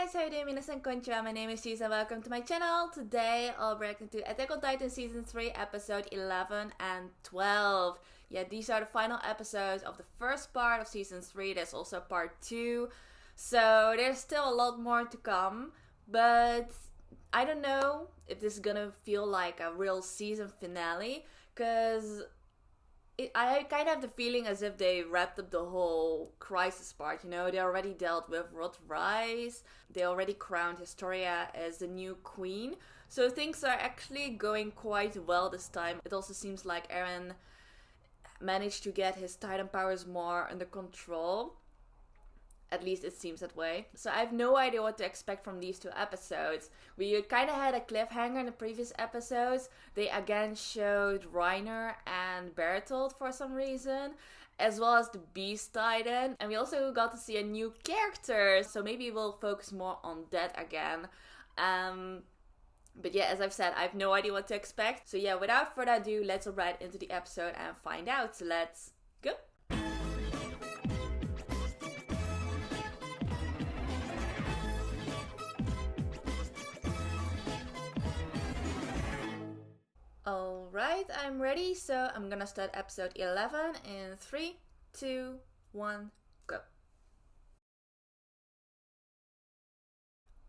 guys, how are you doing? Minasan konnichiwa, my name is Cheese and welcome to my channel. Today I'll react to Attack on Titan Season 3 episode 11 and 12. Yeah, these are the final episodes of the first part of Season 3. There's also part 2. So there's still a lot more to come. But I don't know if this is gonna feel like a real season finale. Because I kind of have the feeling as if they wrapped up the whole crisis part, you know? They already dealt with Rod Rice, they already crowned Historia as the new queen, so things are actually going quite well this time. It also seems like Eren managed to get his Titan powers more under control. At least it seems that way. So I have no idea what to expect from these two episodes. We kind of had a cliffhanger in the previous episodes. They again showed Reiner and Bertolt for some reason, as well as the Beast Titan. And we also got to see a new character, so maybe we'll focus more on that again. But yeah, as I've said, I have no idea what to expect. So yeah, without further ado, let's hop right into the episode and find out. So let's go! Alright, I'm ready, so I'm gonna start episode 11 in 3, 2, 1, go.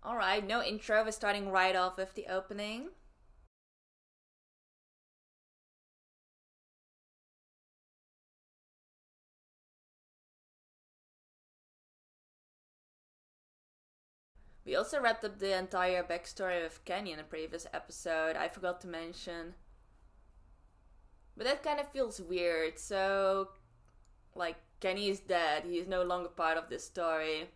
Alright, no intro, we're starting right off with the opening. We also wrapped up the entire backstory of Kenny in a previous episode, I forgot to mention. But that kind of feels weird, so like Kenny is dead, he is no longer part of this story.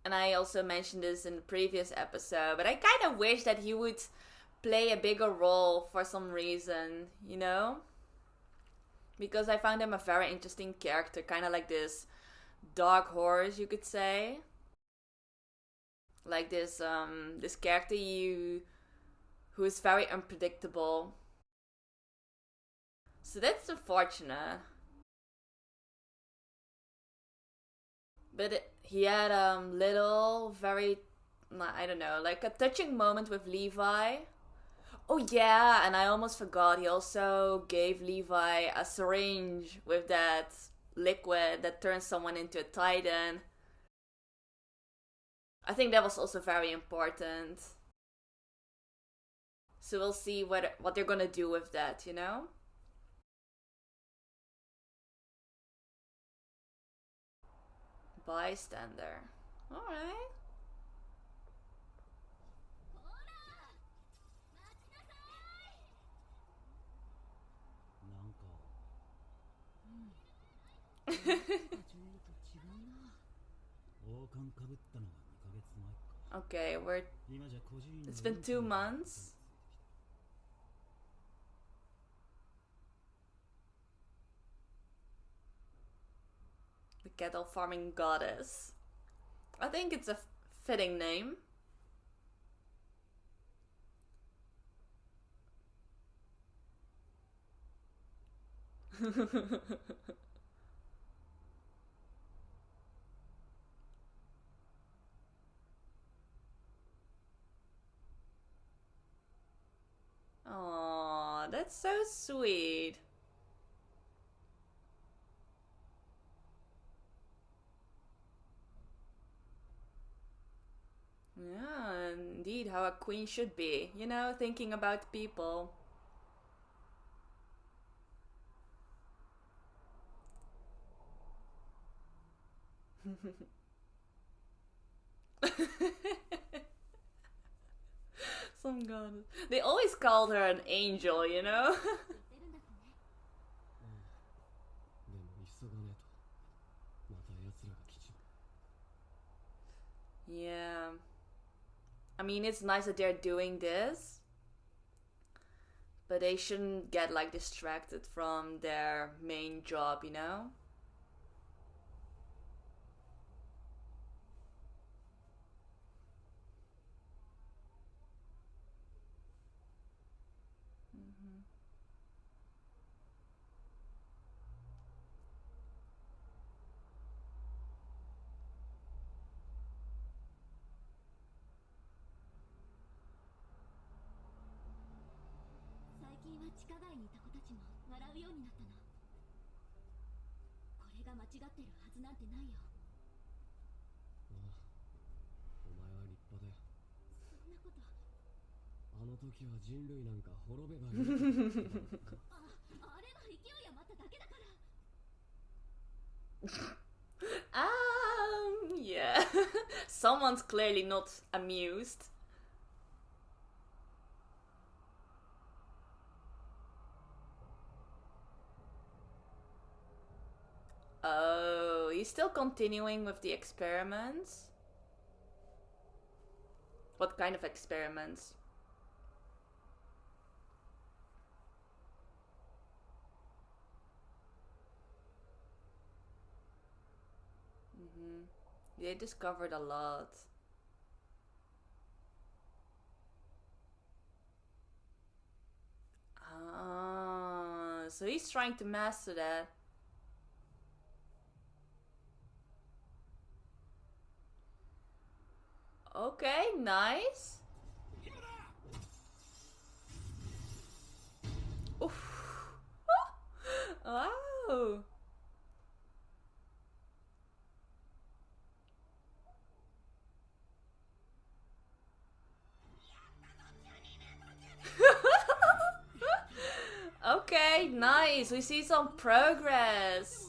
And I also mentioned this in the previous episode, but I kind of wish that he would play a bigger role for some reason, you know? Because I found him a very interesting character, kind of like this dark horse, you could say. Like this character who is very unpredictable. So that's unfortunate. But he had a little, very, I don't know, like a touching moment with Levi. Oh yeah, and I almost forgot, he also gave Levi a syringe with that liquid that turns someone into a Titan. I think that was also very important. So we'll see what they're gonna do with that, you know? Bystander. Alright. Okay, it's been 2 months. The cattle farming goddess. I think it's a fitting name. Aww, that's so sweet. Yeah, indeed, how a queen should be, you know, thinking about people. Some god. They always called her an angel, you know? Yeah. I mean, it's nice that they're doing this, but they shouldn't get like distracted from their main job, you know? 地下街にいた子たちも笑うようになったの。これが間違ってるはずなんてないよ。ああ、お前は立派だよ。そんなこと。あの時は人類なんか滅べばいいって言ってたのに。あれは勢い余っただけだから。Yeah. Someone's clearly not amused. Oh, he's still continuing with the experiments? What kind of experiments? They discovered a lot. Ah, so he's trying to master that. Okay, nice. Oof. Wow. Okay, nice. We see some progress.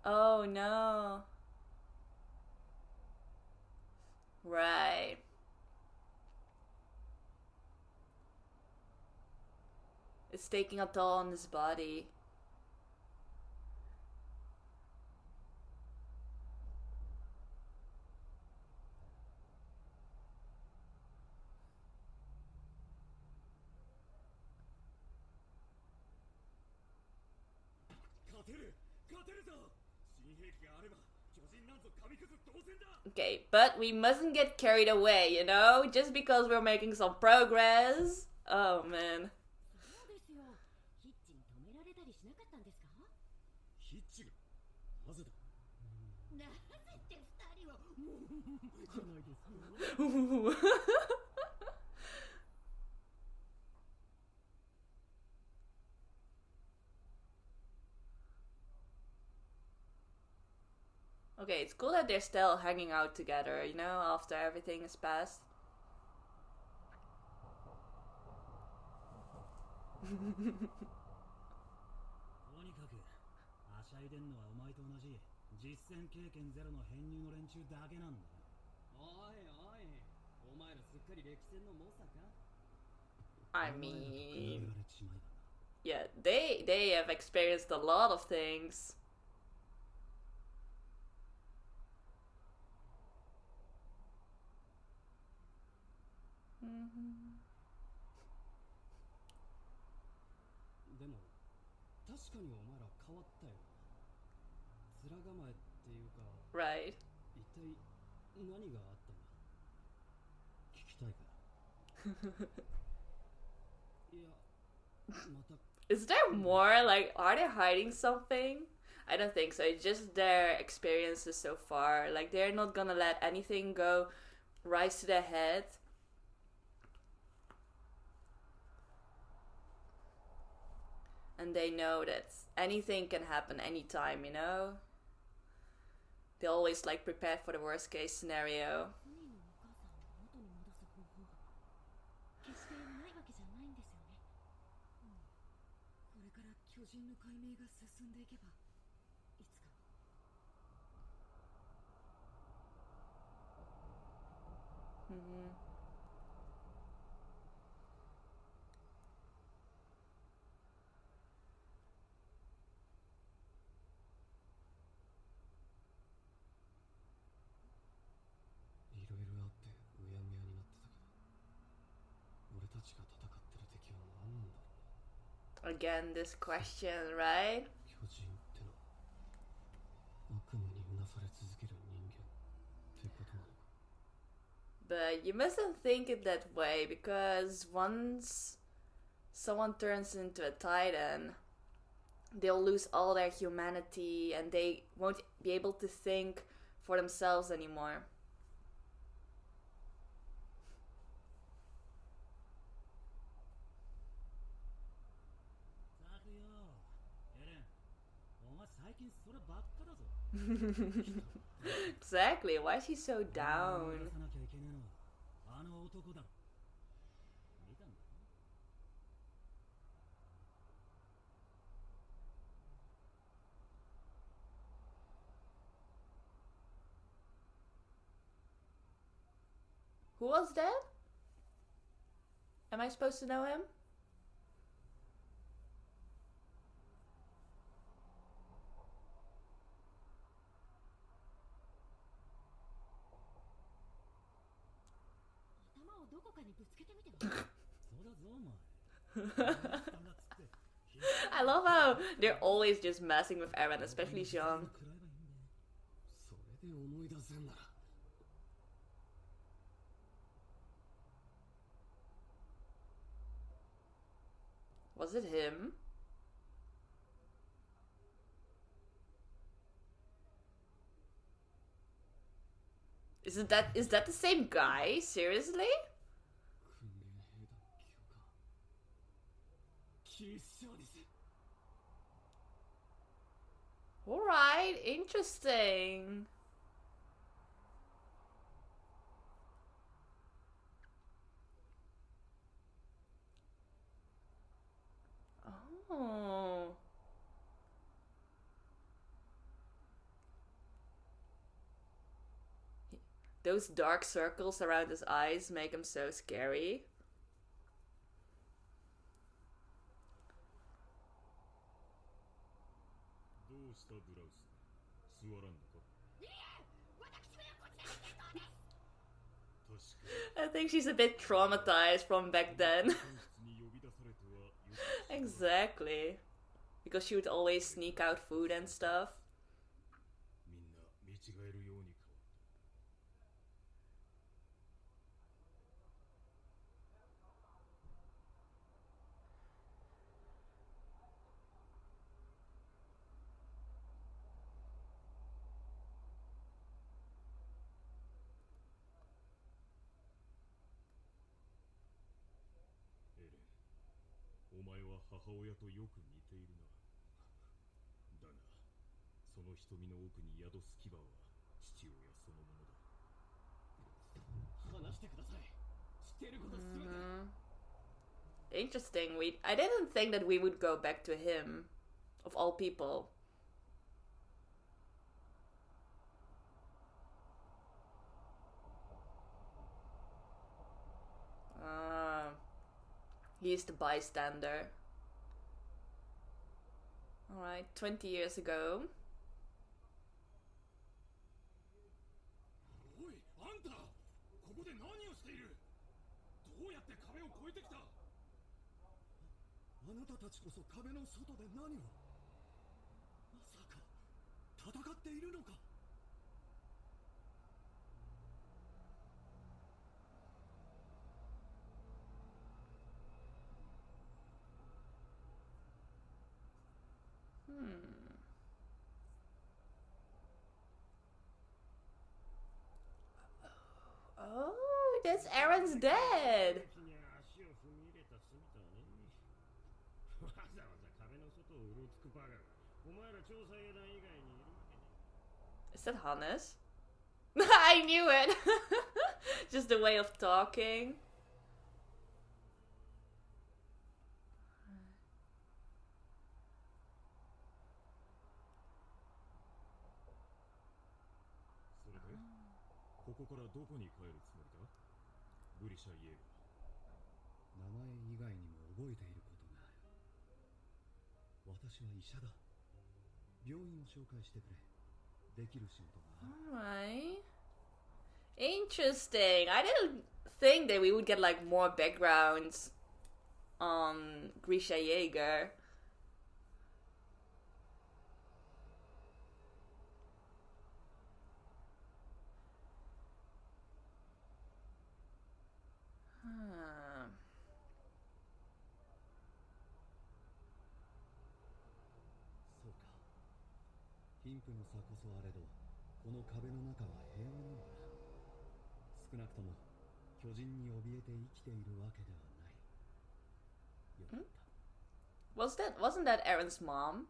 Oh no. Right. It's taking a toll on his body. Okay, but we mustn't get carried away, you know? Just because we're making some progress. Oh man. そうですよ。ヒッチに止められたりしなかったんですか？ヒッチがなぜだ？なぜって二人はじゃないですか。Okay, it's cool that they're still hanging out together, you know, after everything is passed. とにかくはしゃいでんのはお前と同じ実戦経験ゼロの編入の連中だけなんだ。おいおい、お前らすっかり歴戦の猛者か？ I mean, yeah, they have experienced a lot of things. Mm-hmm. でも確かにお前ら変わったよな。面構えっていうか、 Right. 一体何があったんだ？聞きたいか？いや、また Is there more? Like, are they hiding something? I don't think so. It's just their experiences so far. Like, they're not gonna let anything go rise to their head. And they know that anything can happen anytime, you know? They always, like, prepare for the worst case scenario. 海のお母さんを元に戻す方法は決してないわけじゃないんですよね。これから巨人の解明が進んでいけば、いつか。Mm-hmm. Again, this question, right? But you mustn't think it that way, because once someone turns into a Titan, they'll lose all their humanity and they won't be able to think for themselves anymore. Exactly. Why is he so down? Who was that? Am I supposed to know him? I love how they're always just messing with Eren, especially Jean. Was it him? Is that the same guy? Seriously? Alright, interesting. Oh. Those dark circles around his eyes make him so scary. I think she's a bit traumatized from back then. Exactly. Because she would always sneak out food and stuff. Interesting. I didn't think that we would go back to him, of all people. He's the bystander. Alright, 20 years ago. Oh, that's Eren's dad. Is that Hannes? I knew it. Just the way of talking. Alright. Interesting. I didn't think that we would get like more backgrounds on Grisha Jaeger. 貧富の差こそあれど、この壁の中は平和なんだ。少なくとも巨人に怯えて生きているわけではない。よかった。Wasn't that Aaron's mom?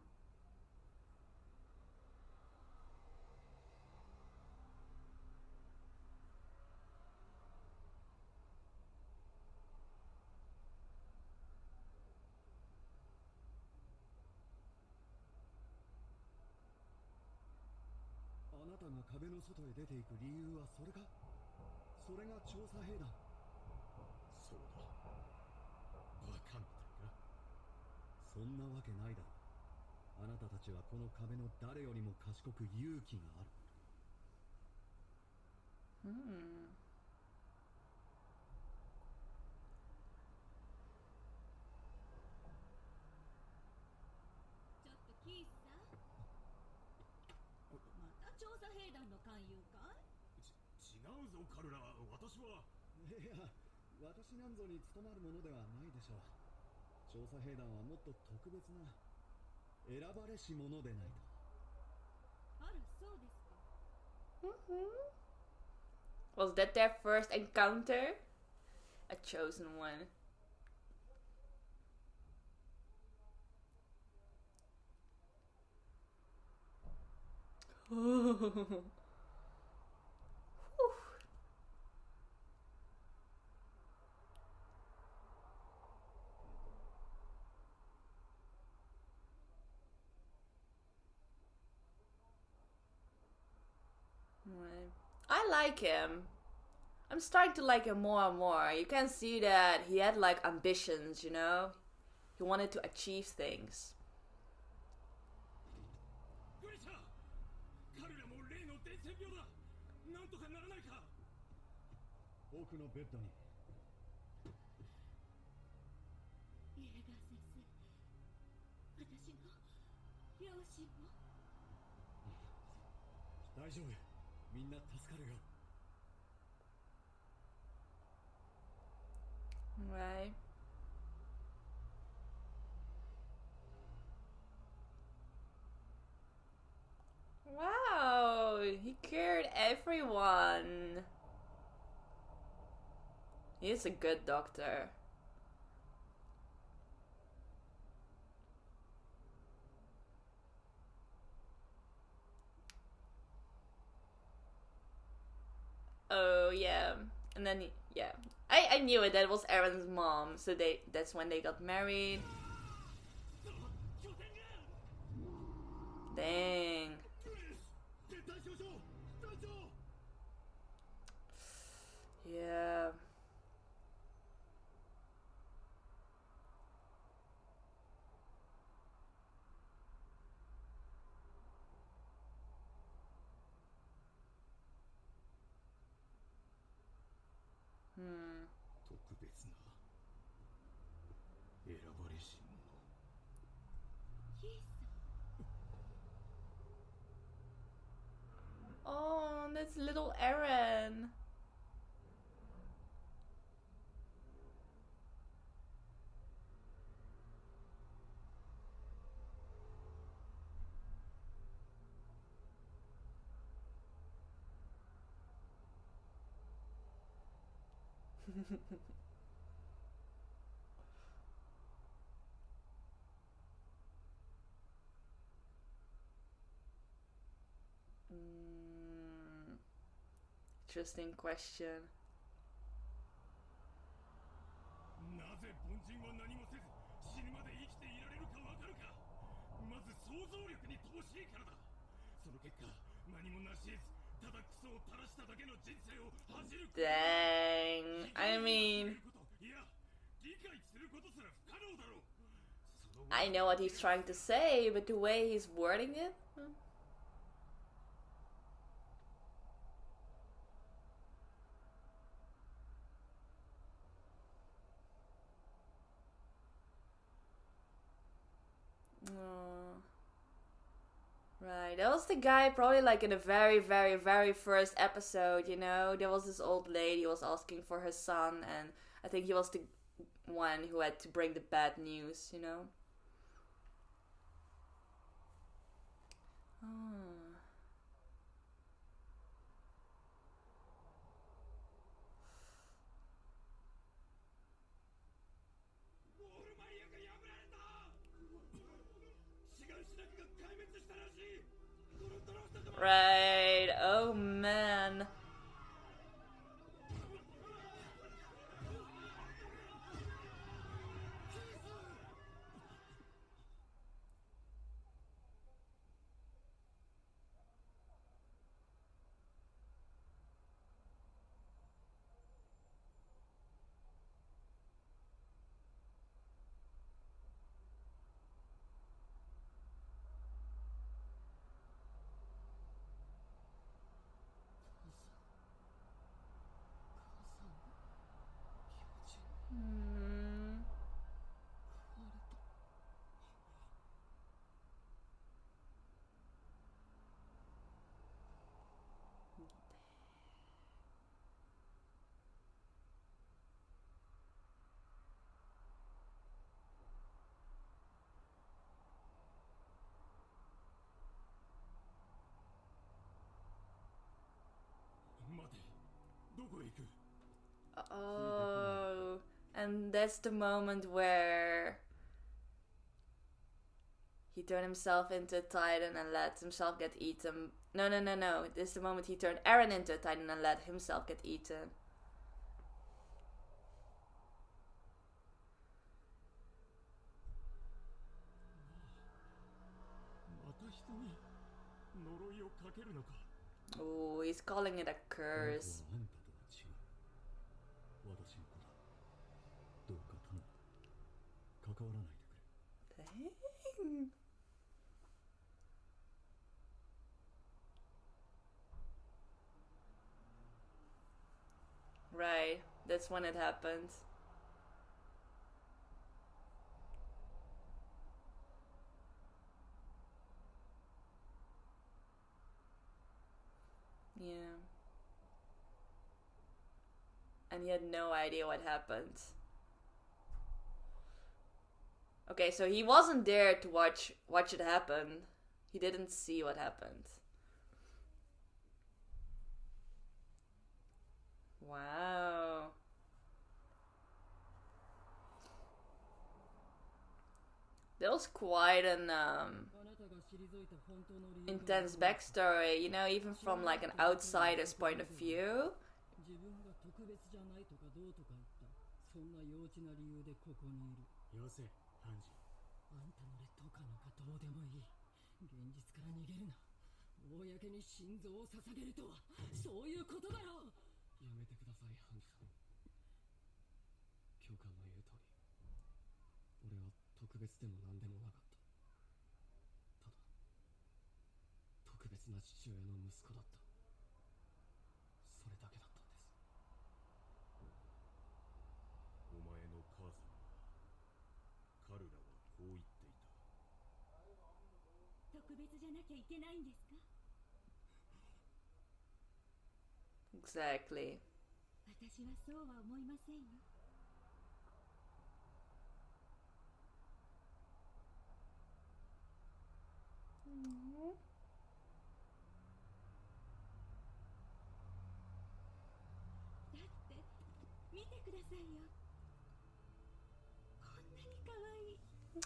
あなたが壁の外へ出ていく理由はそれか？それが調査兵団。そうだ。バカみたいな。そんなわけないだろう。あなたたちはこの壁の誰よりも賢く勇気がある。ちょっとキースさん、また調査兵団の勧誘かい？違うぞカルラ、私は。いや、私なんぞに務まるものではないでしょう。調査兵団はもっと特別な選ばれし者でないと。あら、そうですか。Was that their first encounter? A chosen one. I like him. I'm starting to like him more and more. You can see that he had like ambitions, you know? He wanted to achieve things. 奥のベッドに。イエガー先生、私の両親も。大丈夫、みんな助かるよ。Right. Wow, he cured everyone. He's a good doctor. Oh yeah, and then yeah, I knew it. That was Aaron's mom. So that's when they got married. Dang. Yeah. Hmm. 特別な選ばれし者。キースさん。Oh, that's little Aaron. Interesting question. なぜ凡人は何もせず死ぬまで生きていられるかわかるか。まず想像力に乏しいからだ。その結果何もなし得ずただクソを垂らしただけの人生を恥じる。 Dang. I mean, いや理解することすら不可能だろう。 I know what he's trying to say, but the way he's wording it. Oh. Right, that was the guy probably like in the very, very, very first episode, you know? There was this old lady who was asking for her son, and I think he was the one who had to bring the bad news, you know? Oh. Right. Oh man. Oh, and that's the moment where he turned himself into a Titan and let himself get eaten. No. This is the moment he turned Eren into a Titan and let himself get eaten. Oh, he's calling it a curse. Dang. Right, that's when it happens. Yeah. And he had no idea what happened. Okay, so he wasn't there to watch it happen. He didn't see what happened. Wow. That was quite an intense backstory, you know, even from like an outsider's point of view. Exactly.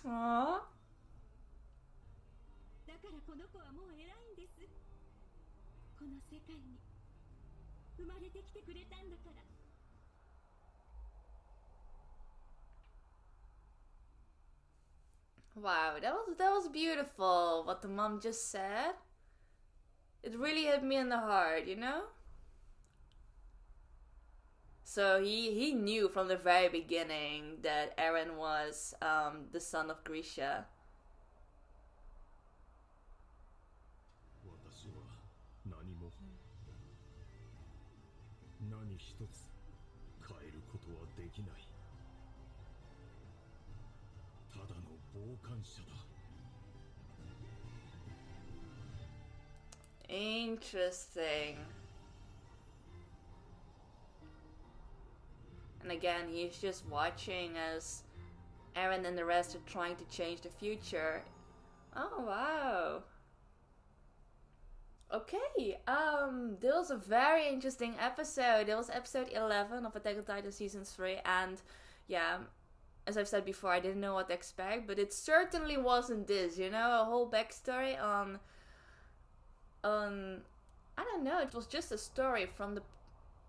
Aww. Wow, that was beautiful what the mom just said. It really hit me in the heart, you know? So he knew from the very beginning that Eren was the son of Grisha. Interesting. And again, he's just watching as Eren and the rest are trying to change the future. Oh wow. Okay, that was a very interesting episode. It was episode 11 of Attack on Titan Season 3, and yeah, as I've said before, I didn't know what to expect, but it certainly wasn't this, you know, a whole backstory on I don't know, it was just a story from the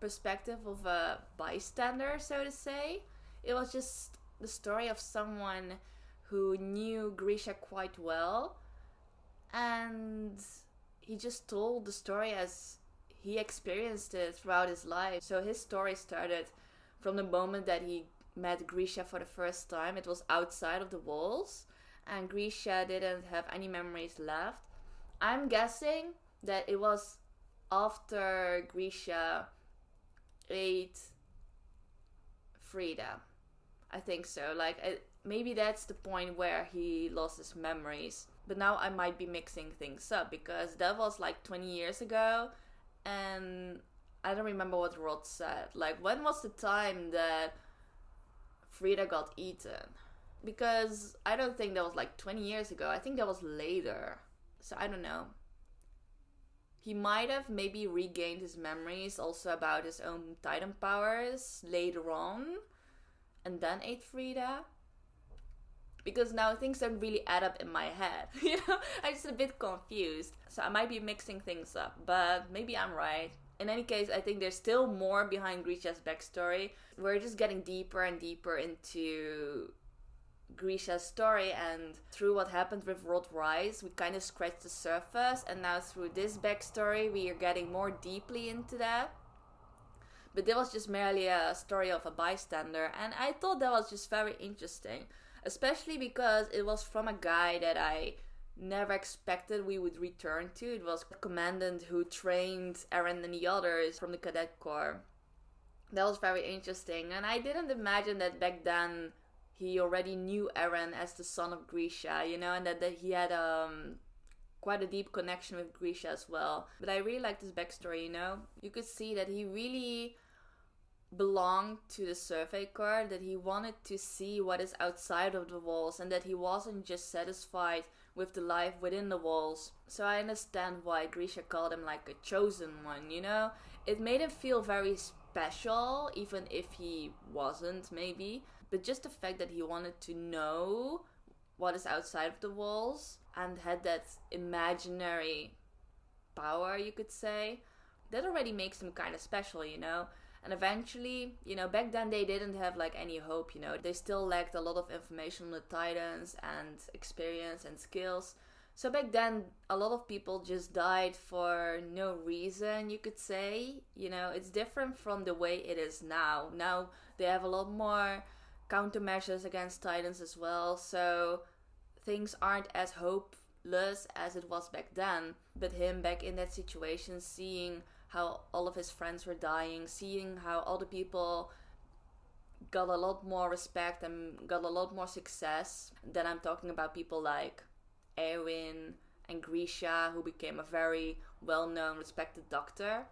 perspective of a bystander, so to say. It was just the story of someone who knew Grisha quite well, and he just told the story as he experienced it throughout his life. So his story started from the moment that he met Grisha for the first time. It was outside of the walls, and Grisha didn't have any memories left. I'm guessing that it was after Grisha ate Frida. I think so. Like, maybe that's the point where he lost his memories. But now I might be mixing things up, because that was like 20 years ago, and I don't remember what Rod said. Like, when was the time that Frida got eaten? Because I don't think that was like 20 years ago. I think that was later. So I don't know. He might have maybe regained his memories also about his own Titan powers later on, and then ate Frida. Because now things don't really add up in my head. You know, I'm just a bit confused. So I might be mixing things up, but maybe I'm right. In any case, I think there's still more behind Grisha's backstory. We're just getting deeper and deeper into Grisha's story, and through what happened with Rod Rice, we kind of scratched the surface, and now through this backstory, we are getting more deeply into that. But that was just merely a story of a bystander, and I thought that was just very interesting. Especially because it was from a guy that I never expected we would return to. It was the commandant who trained Eren and the others from the cadet corps. That was very interesting, and I didn't imagine that back then he already knew Eren as the son of Grisha, you know, and that he had quite a deep connection with Grisha as well. But I really liked his backstory, you know. You could see that he really belonged to the Survey Corps, that he wanted to see what is outside of the walls, and that he wasn't just satisfied with the life within the walls. So I understand why Grisha called him like a chosen one, you know? It made him feel very special, even if he wasn't, maybe. But just the fact that he wanted to know what is outside of the walls and had that imaginary power, you could say, that already makes him kind of special, you know? And eventually, you know, back then they didn't have like any hope, you know. They still lacked a lot of information on the Titans and experience and skills. So back then, a lot of people just died for no reason, you could say. You know, it's different from the way it is now. Now they have a lot more countermeasures against Titans as well. So things aren't as hopeless as it was back then. But him back in that situation, seeing how all of his friends were dying, seeing how all the people got a lot more respect and got a lot more success. Then I'm talking about people like Erwin and Grisha, who became a very well-known, respected doctor.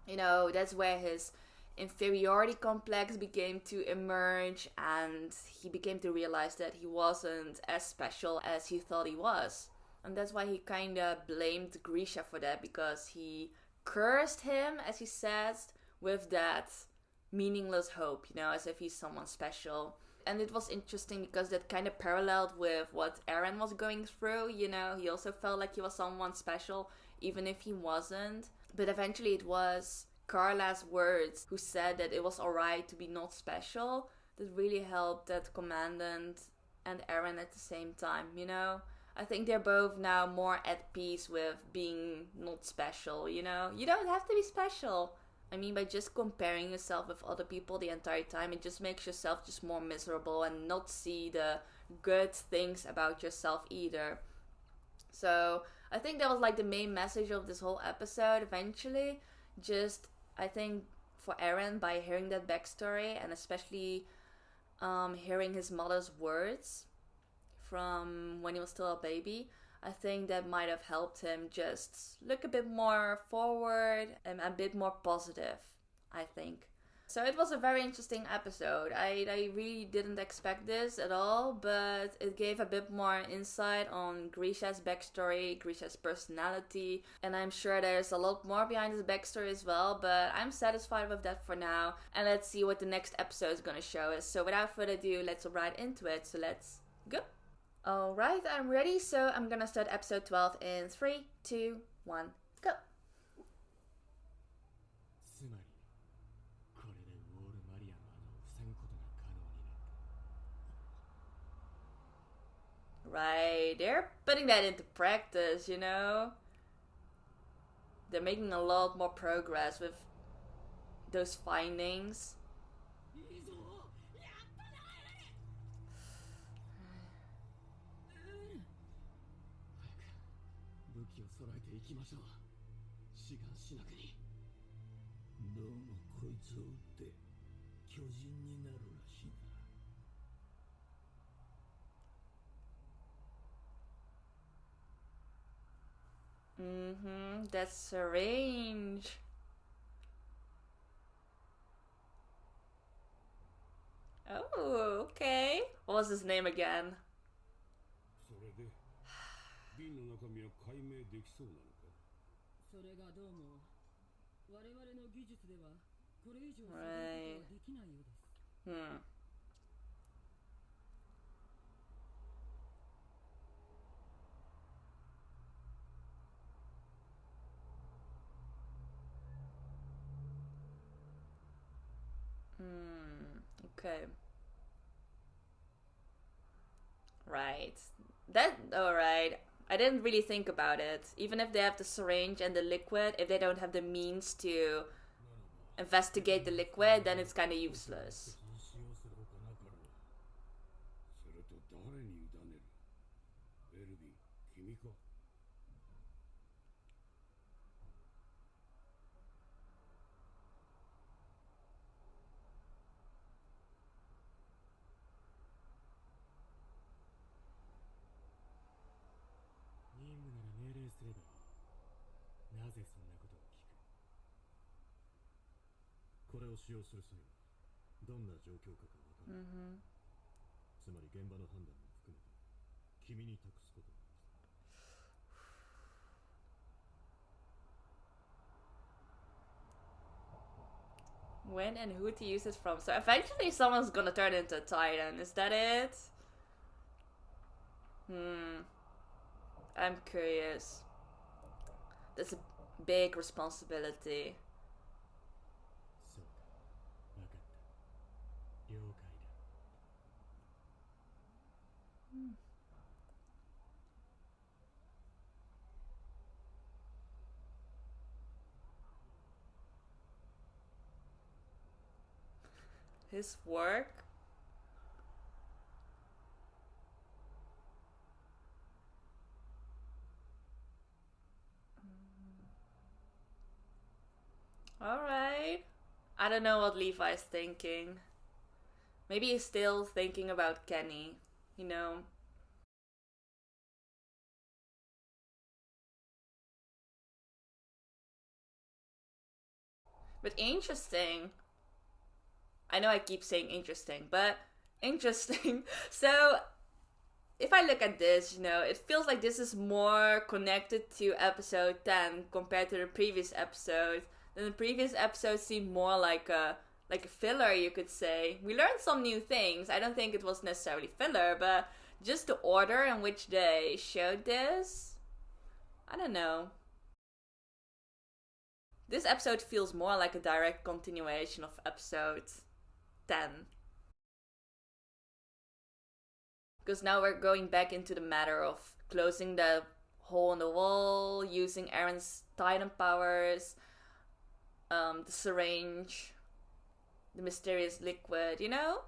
You know, that's where his inferiority complex began to emerge, and he began to realize that he wasn't as special as he thought he was. And that's why he kind of blamed Grisha for that, because he cursed him, as he says, with that meaningless hope, you know, as if he's someone special. And it was interesting because that kind of paralleled with what Eren was going through, you know. He also felt like he was someone special, even if he wasn't. But eventually it was Carla's words who said that it was alright to be not special that really helped that commandant and Eren at the same time, you know. I think they're both now more at peace with being not special, you know? You don't have to be special. I mean, by just comparing yourself with other people the entire time, it just makes yourself just more miserable and not see the good things about yourself either. So, I think that was like the main message of this whole episode eventually. Just, I think, for Eren, by hearing that backstory, and especially hearing his mother's words from when he was still a baby, I think that might have helped him just look a bit more forward and a bit more positive, I think. So it was a very interesting episode. I really didn't expect this at all, but it gave a bit more insight on Grisha's backstory, Grisha's personality, and I'm sure there's a lot more behind his backstory as well, but I'm satisfied with that for now, and let's see what the next episode is gonna show us. So without further ado, let's right into it, so let's go. Alright, I'm ready, so I'm gonna start episode 12 in 3, 2, 1, go! Right, they're putting that into practice, you know? They're making a lot more progress with those findings. That's syringe. Oh, okay. What was his name again? それで瓶の中身は解明できそうなのか。それがどうも我々の技術ではこれ以上探ることはできないようです。Okay. Right. Alright. I didn't really think about it. Even if they have the syringe and the liquid, if they don't have the means to investigate the liquid, then it's kind of useless. When and who to use it from. So eventually someone's gonna turn into a Titan. Is that it? I'm curious. That's a big responsibility. His work? Alright. I don't know what Levi's thinking. Maybe he's still thinking about Kenny, you know? But interesting. I know I keep saying interesting, but interesting. So, if I look at this, you know, it feels like this is more connected to episode 10 compared to the previous episodes. Then the previous episode seemed more like a filler, you could say. We learned some new things. I don't think it was necessarily filler, but just the order in which they showed this, I don't know. This episode feels more like a direct continuation of episode 10. Because now we're going back into the matter of closing the hole in the wall, using Aaron's Titan powers, the syringe, the mysterious liquid, you know?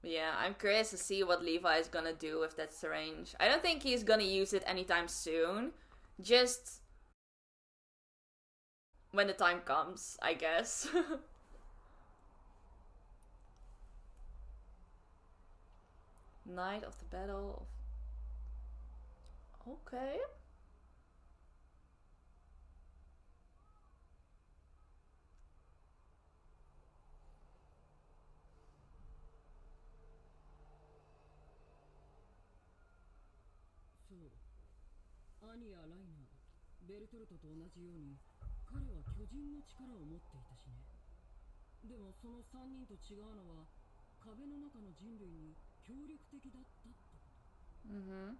Yeah, I'm curious to see what Levi is gonna do with that syringe. I don't think he's gonna use it anytime soon. Just when the time comes, I guess. Night of the Battle of Okay.兄やライナー、ベルトルトと同じように彼は巨人の力を持っていたしね。でもその3人と違うのは壁の中の人類に協力的だったってこと。Mm-hmm.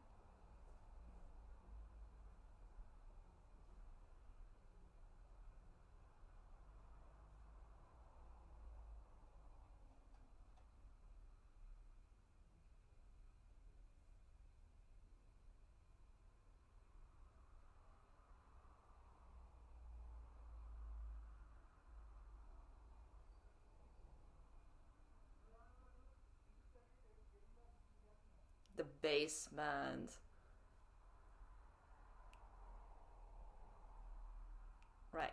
The basement. Right.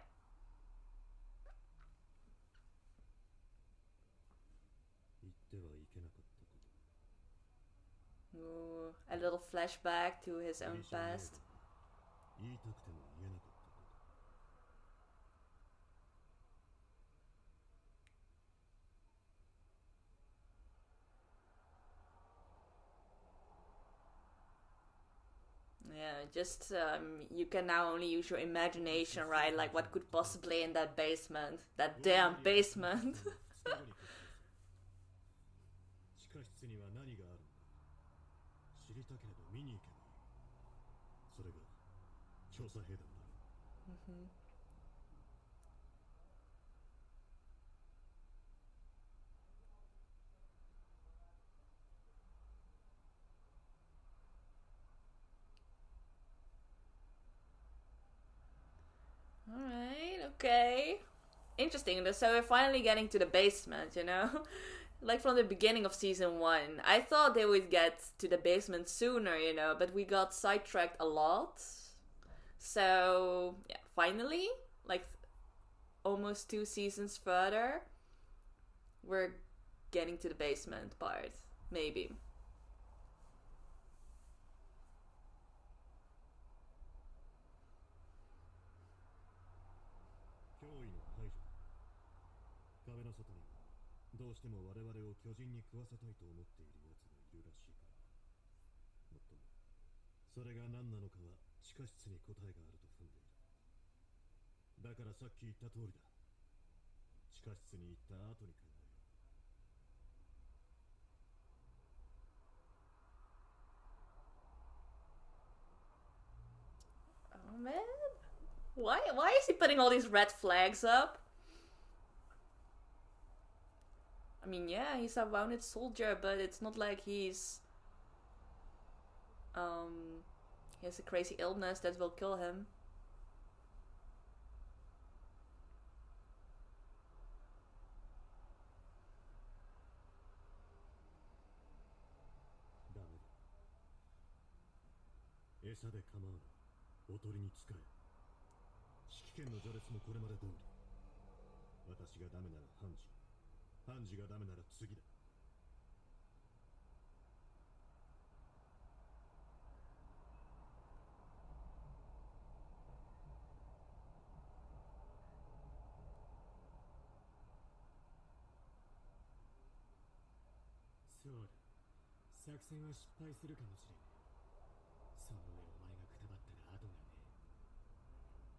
言ってはいけなかったこと。 Ooh, a little flashback to his own past. 言いたくても言えなかったこと。 Yeah, just you can now only use your imagination, right? Like what could possibly in that basement? That damn basement. 地下室には何があるんだ。知りたければ見に行けばいい。それが調査兵団だ。Mm-hmm. Alright, okay. Interesting. So we're finally getting to the basement, you know? Like from the beginning of season 1. I thought they would get to the basement sooner, you know, but we got sidetracked a lot. So, yeah, finally, like almost 2 seasons further, we're getting to the basement part. Maybe. 脅威の排除だ。壁の外にはどうしても我々を巨人に食わせたいと思っている奴がいるらしいからな。もっともそれが何なのかは地下室に答えがあると踏んでいる。だからさっき言った通りだ。地下室に行った後に考えよう。 Oh man. Why is he putting all these red flags up? I mean, yeah, he's a wounded soldier, but it's not like he has a crazy illness that will kill him. ダメだ。餌で構うな。おとりに使え。指揮権の序列もこれまで通り。私がダメならハンジ。ハンジがダメなら次だ。そうだ。作戦は失敗するかもしれない。その上お前がくたばったら後がねえ。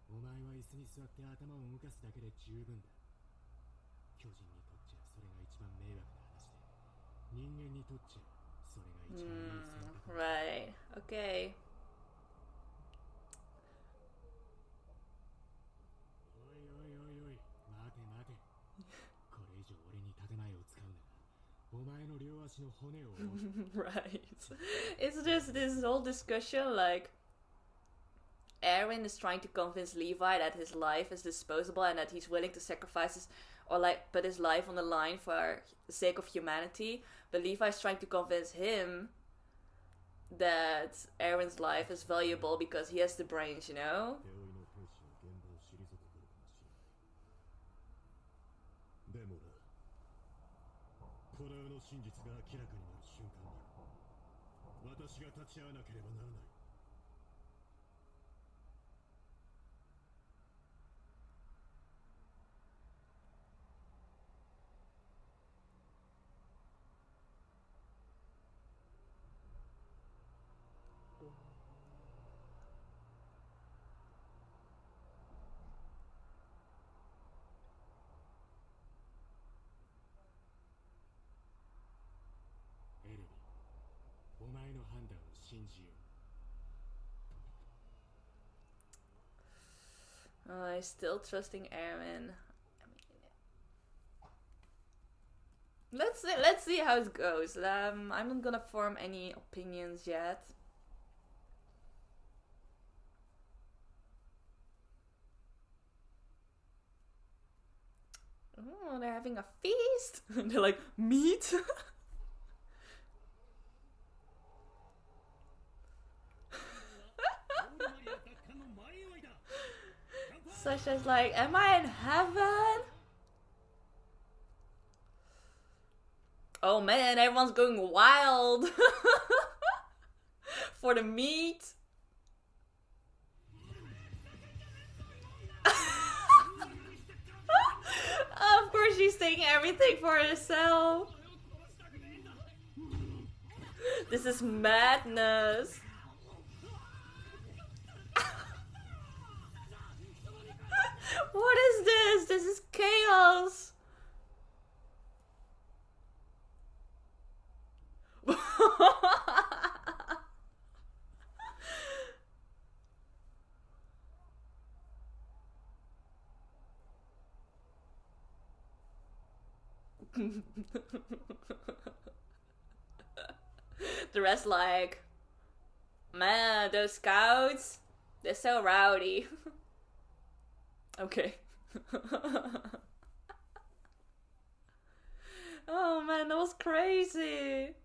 お前は椅子に座って頭を動かすだけで十分だ。巨人にとっちゃそれが一番迷惑な話で、人間にとっちゃそれが一番いい選択だ。Right. Okay. おいおいおいおい、待て待て。これ以上俺に建前を使うなら、お前の両足の骨を折る。Right. It's just this whole discussion like Aaron is trying to convince Levi that his life is disposable and that he's willing to sacrifice his or like put his life on the line for the sake of humanity. But Levi's trying to convince him that Aaron's life is valuable because he has the brains, you know? 手負いの兵士は現場を退けるかもしれない。でもな、この世の真実が明らかになる瞬間には私が立ち会わなければならない。じよう。 I'm still trusting Aaron. Let's see how it goes. I'm not gonna form any opinions yet. Oh, they're having a feast. They're like, meat? Sasha's like, am I in heaven? Oh man, everyone's going wild for the meat. Of course she's taking everything for herself. This is madness. What is this? This is chaos. The rest like, man, those scouts, they're so rowdy. Okay. Oh man, that was crazy.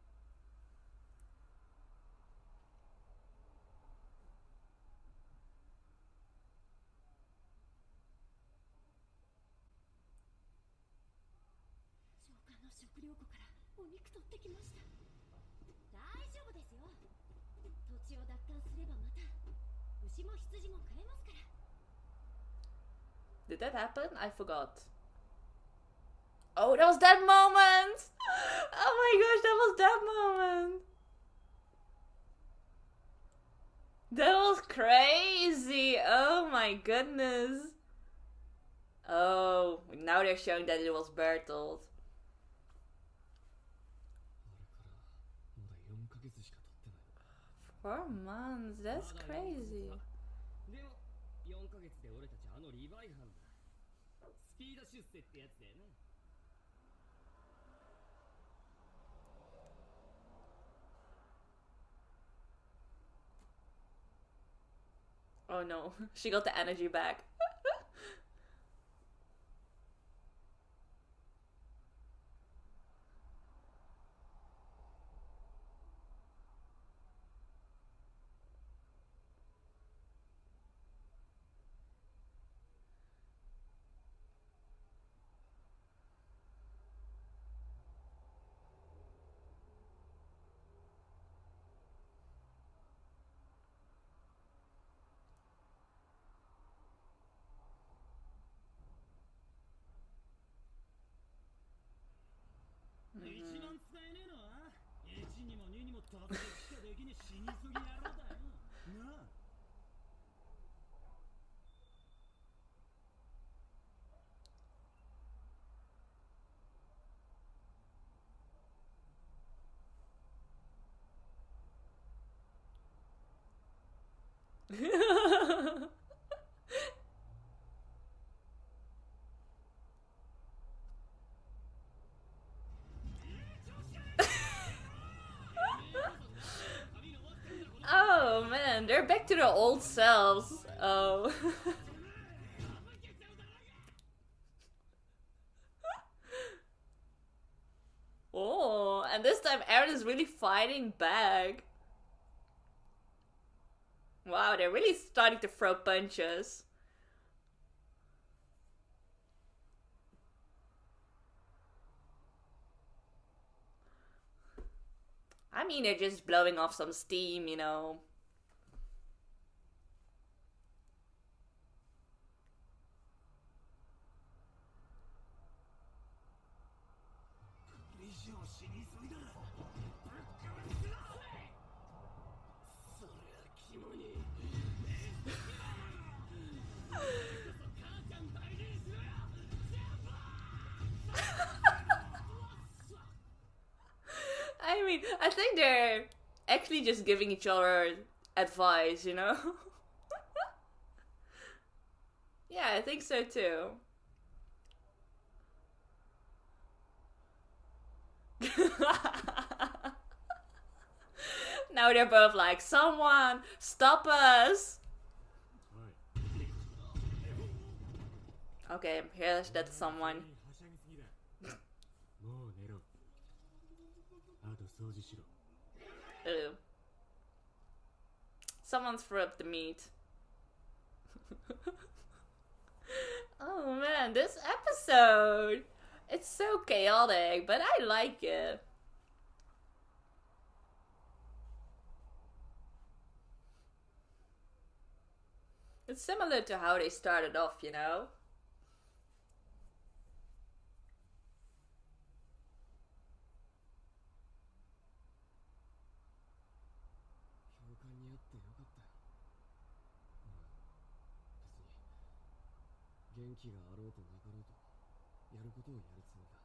Did that happen? I forgot. Oh, that was that moment! Oh my gosh, that was that moment! That was crazy! Oh my goodness! Oh, now they're showing that it was Bertolt. 4 months, that's crazy. 4ヶ月で俺たちあのリヴァイ班だ。スピード出世ってやつだよな。Oh no, she got the energy back. Oh man, they're back to their old selves. Oh. Oh, and this time Aaron is really fighting back. Wow, they're really starting to throw punches. I mean, they're just blowing off some steam, you know. I mean, I think they're actually just giving each other advice, you know? Yeah, I think so too. Now they're both like, someone stop us. Okay, here's that someone. もう寝ろ。あと掃除しろ。 Ew. Someone threw up the meat. Oh man, this episode! It's so chaotic, but I like it. It's similar to how they started off, you know? 教官に会ってよかったよ。別に元気があろうとなかろうとやることをやるつもりだ。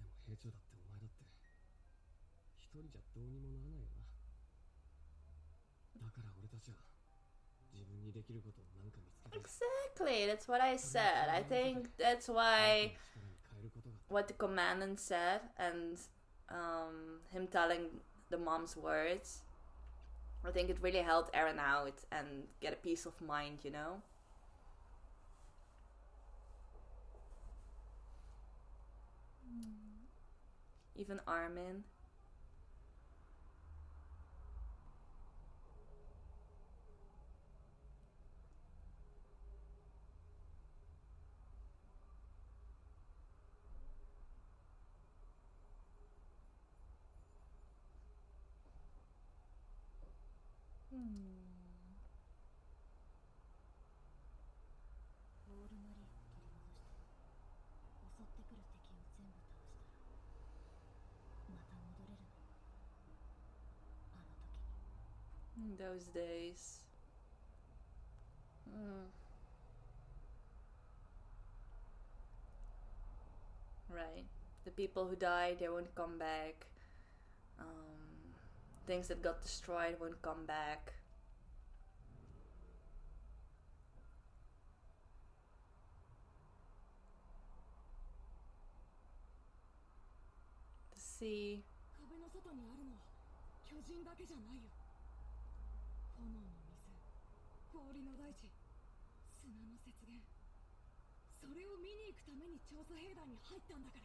でも兵長だってお前だって一人じゃどうにもならないよな。だから俺たちは自分にできることを何か見つけたい。 Exactly, that's what I said. I think that's why 力に変えることが what the commandant said and him telling the mom's words. I think it really helped Eren out and get a peace of mind, you know? Even Armin. Hmm. オールマリアを取り戻して襲ってくる敵を全部倒したらまた戻れるの。あの時に。 Those days. Right. The people who died, they won't come back. Things that got destroyed won't come back. The sea. 壁の外にあるのは巨人だけじゃないよ。炎の水、氷の大地、砂の雪原。それを見に行くために調査兵団に入ったんだから。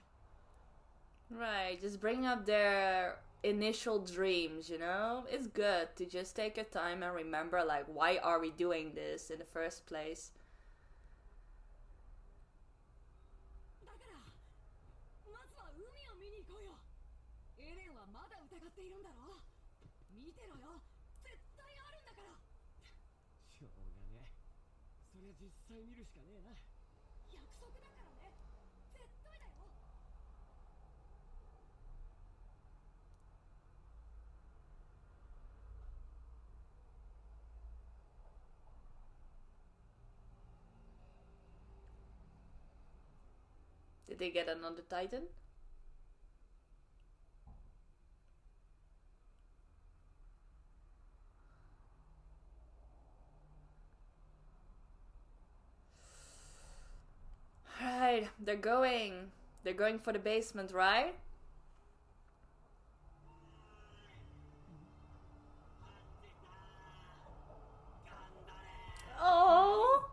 Right, just bring up their initial dreams, you know? It's good to just take your time and remember, like, why are we doing this in the first place? だからまずは海を見に行こうよ。エレンはまだ疑っているんだろ。見てろよ、絶対あるんだから。しょうがねえ。そりゃ実際見るしかねえな。約束だからね、絶対だよ。 Did they get another Titan? Right, they're going. They're going for the basement, right? Oh!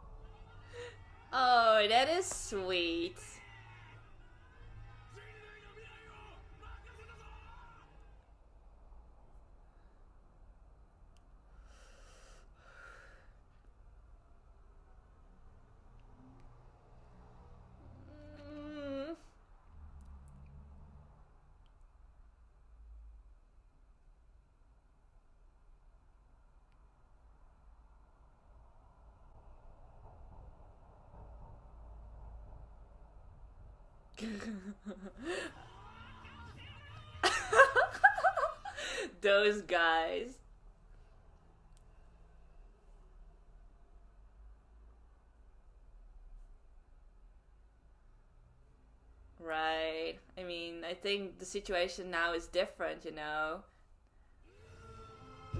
Oh, that is sweet. Mm. those guys. Right. I mean, I think the situation now is different, you know.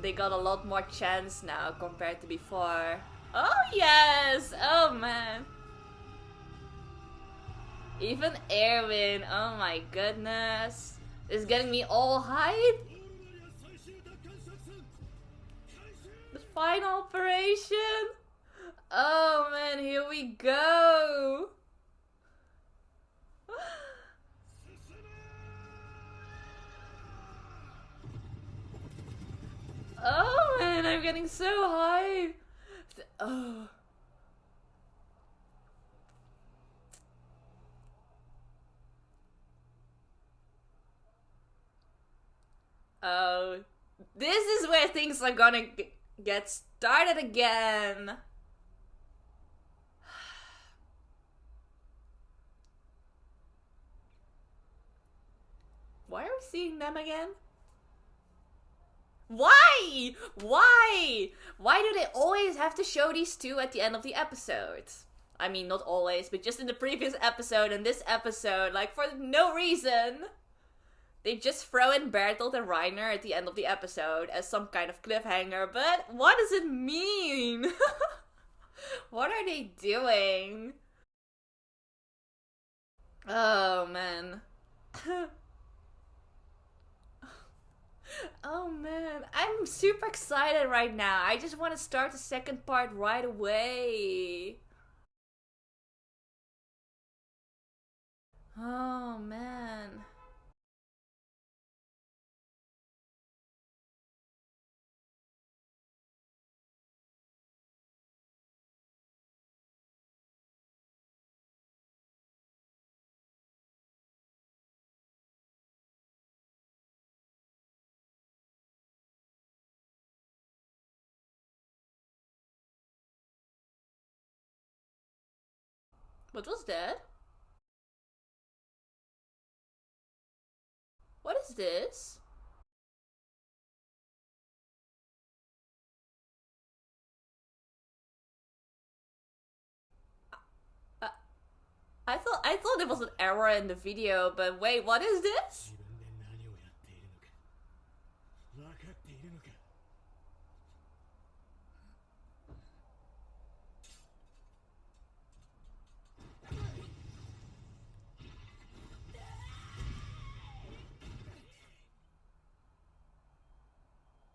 They got a lot more chance now compared to before. Oh yes! Oh man. Even Erwin, oh my goodness. It's getting me all hyped. The final operation. Oh man, here we go. Oh man, I'm getting so hyped. Oh. Oh. This is where things are gonna get started again. Why are we seeing them again? Why? Why? Why do they always have to show these two at the end of the episode? I mean, not always, but just in the previous episode and this episode, like, for no reason. They just throw in Bertolt and Reiner at the end of the episode as some kind of cliffhanger, but what does it mean? What are they doing? Oh, man. Oh man, I'm super excited right now. I just want to start the second part right away. Oh man. What was that? What is this? I thought it was an error in the video, but wait, what is this?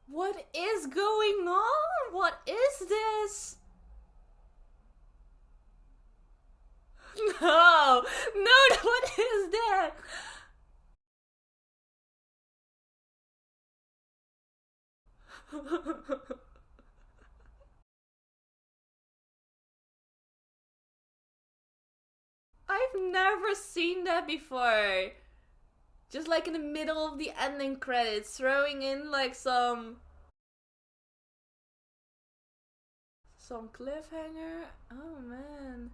What is going on? What is this? No! No, what is that? I've never seen that before. Just like in the middle of the ending credits, throwing in like some cliffhanger. Oh man.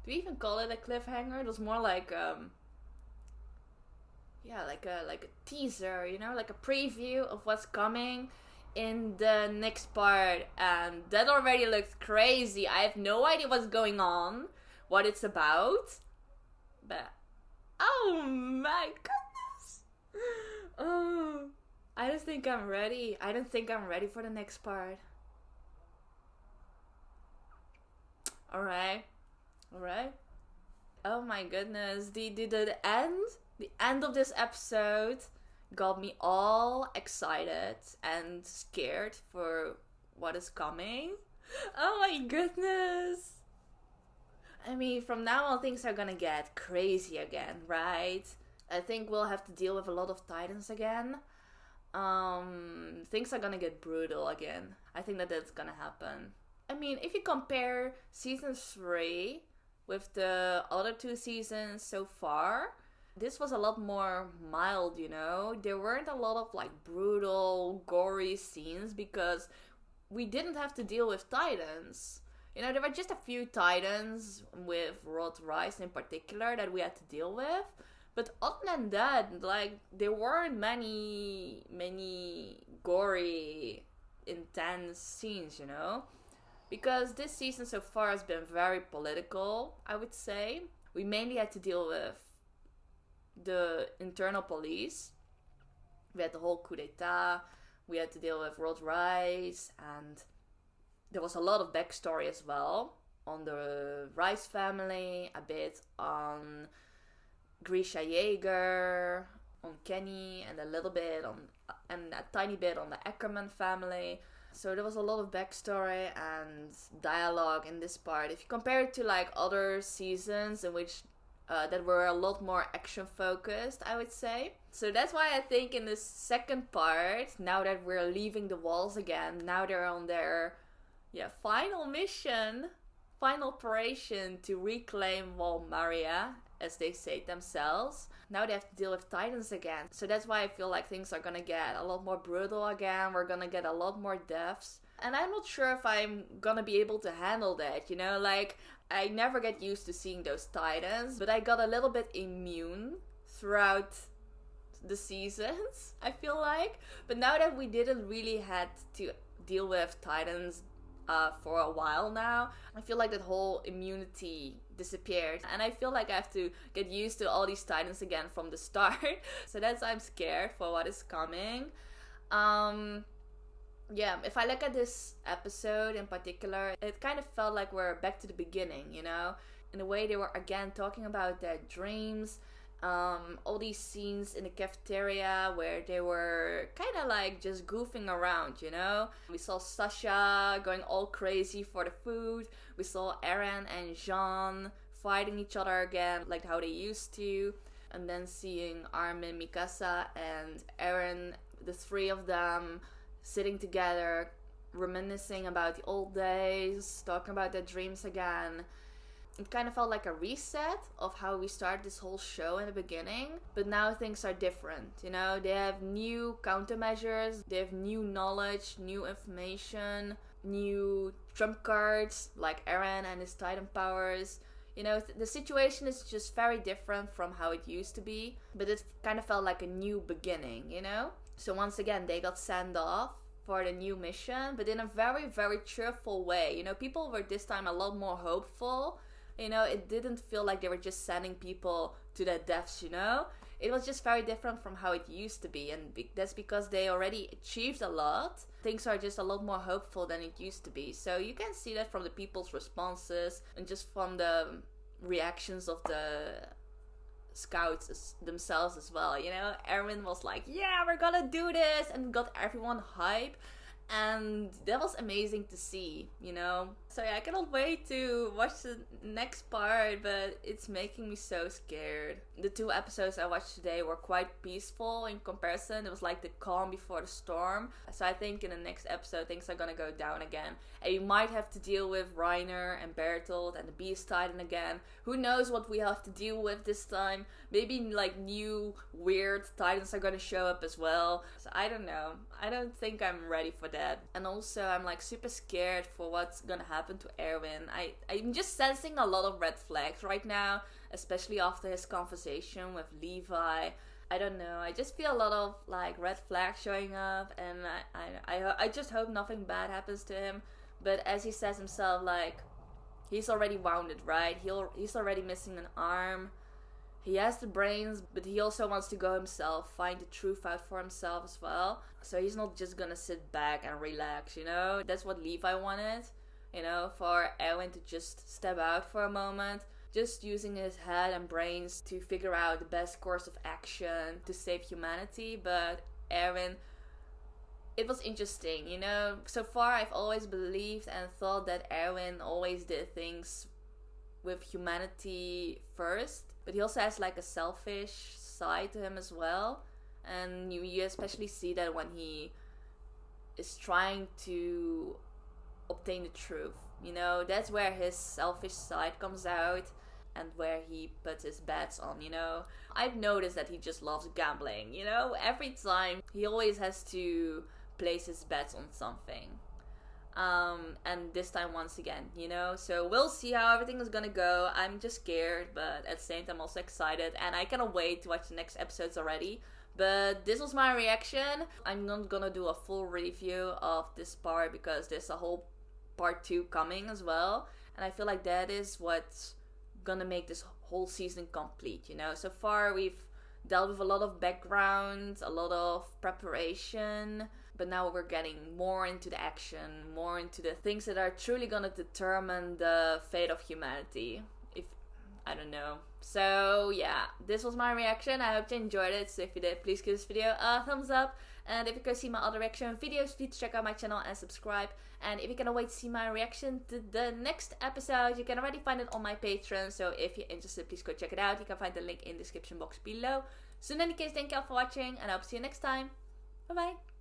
Do we even call it a cliffhanger? It was more like yeah, like a teaser, you know, like a preview of what's coming in the next part, and that already looks crazy. I have no idea what's going on, what it's about, but oh my goodness. Oh, I don't think I'm ready. I don't think I'm ready for the next part. Alright. Alright. Oh my goodness. The end of this episode got me all excited and scared for what is coming. Oh my goodness. I mean, from now on things are gonna get crazy again, right? I think we'll have to deal with a lot of Titans again. Things are gonna get brutal again. I think that's gonna happen. I mean, if you compare season 3 with the other 2 seasons so far, this was a lot more mild, you know? There weren't a lot of like brutal, gory scenes because we didn't have to deal with Titans. You know, there were just a few Titans with Rod Rice in particular that we had to deal with. But other than that, like, there weren't many gory, intense scenes, you know? Because this season so far has been very political, I would say. We mainly had to deal with the internal police. We had the whole coup d'etat. We had to deal with World Rice. And there was a lot of backstory as well. On the Rice family. A bit on Grisha Jaeger. On Kenny. And a little bit on... And a tiny bit on the Ackerman family. So there was a lot of backstory and dialogue in this part. If you compare it to like other seasons in which that were a lot more action focused, I would say. So that's why I think in this second part, now that we're leaving the walls again, now they're on their final mission, final operation to reclaim Wall Maria, as they say it themselves. Now they have to deal with Titans again. So that's why I feel like things are gonna get a lot more brutal again. We're gonna get a lot more deaths. And I'm not sure if I'm gonna be able to handle that, you know? Like, I never get used to seeing those Titans, but I got a little bit immune throughout the seasons, I feel like. But now that we didn't really had to deal with Titans for a while now, I feel like that whole immunity disappeared, and I feel like I have to get used to all these Titans again from the start. So that's why I'm scared for what is coming. If I look at this episode in particular, it kind of felt like we're back to the beginning, you know? In a way, they were again talking about their dreams. All these scenes in the cafeteria where they were kind of like just goofing around, you know? We saw Sasha going all crazy for the food. We saw Eren and Jean fighting each other again, like how they used to. And then seeing Armin, Mikasa, and Eren, the three of them sitting together, reminiscing about the old days, talking about their dreams again. It kind of felt like a reset of how we started this whole show in the beginning. But now things are different, you know? They have new countermeasures, they have new knowledge, new information, new trump cards, like Eren and his Titan powers. You know, the situation is just very different from how it used to be. But it kind of felt like a new beginning, you know? So once again, they got sent off for the new mission, but in a very, very cheerful way. You know, people were this time a lot more hopeful. You know, it didn't feel like they were just sending people to their deaths, you know? It was just very different from how it used to be, and that's because they already achieved a lot. Things are just a lot more hopeful than it used to be. So you can see that from the people's responses and just from the reactions of the scouts themselves as well, you know? Erwin was like, yeah, we're gonna do this, and got everyone hype. And that was amazing to see, you know? So yeah, I cannot wait to watch the next part, but it's making me so scared. The 2 episodes I watched today were quite peaceful in comparison. It was like the calm before the storm. So I think in the next episode things are gonna go down again. And you might have to deal with Reiner and Bertolt and the Beast Titan again. Who knows what we have to deal with this time. Maybe like new weird Titans are gonna show up as well. So I don't know. I don't think I'm ready for that. And also I'm like super scared for what's gonna happen to Erwin. I'm just sensing a lot of red flags right now, especially after his conversation with Levi. I don't know, I just feel a lot of like red flags showing up, and I just hope nothing bad happens to him. But as he says himself, like, he's already wounded, right? He's already missing an arm. He has the brains, but he also wants to go himself, find the truth out for himself as well. So he's not just gonna sit back and relax, you know? That's what Levi wanted, you know, for Erwin to just step out for a moment. Just using his head and brains to figure out the best course of action to save humanity. But Erwin, it was interesting, you know? So far I've always believed and thought that Erwin always did things with humanity first. But he also has like a selfish side to him as well. And you especially see that when he is trying to obtain the truth. You know, that's where his selfish side comes out and where he puts his bets on, you know. I've noticed that he just loves gambling, you know. Every time he always has to place his bets on something. And this time once again, you know. So we'll see how everything is gonna go. I'm just scared, but at the same time also excited, and I cannot wait to watch the next episodes already. But this was my reaction. I'm not gonna do a full review of this part because there's a whole part 2 coming as well, and I feel like that is what's gonna make this whole season complete, you know. So far we've dealt with a lot of background, a lot of preparation, but now we're getting more into the action, more into the things that are truly gonna determine the fate of humanity. If I don't know. So yeah, this was my reaction. I hope you enjoyed it. So if you did, please give this video a thumbs up. And if you can see my other reaction videos, please check out my channel and subscribe. And if you cannot wait to see my reaction to the next episode, you can already find it on my Patreon. So if you're interested, please go check it out. You can find the link in the description box below. So in any case, thank you all for watching, and I hope to see you next time. Bye bye.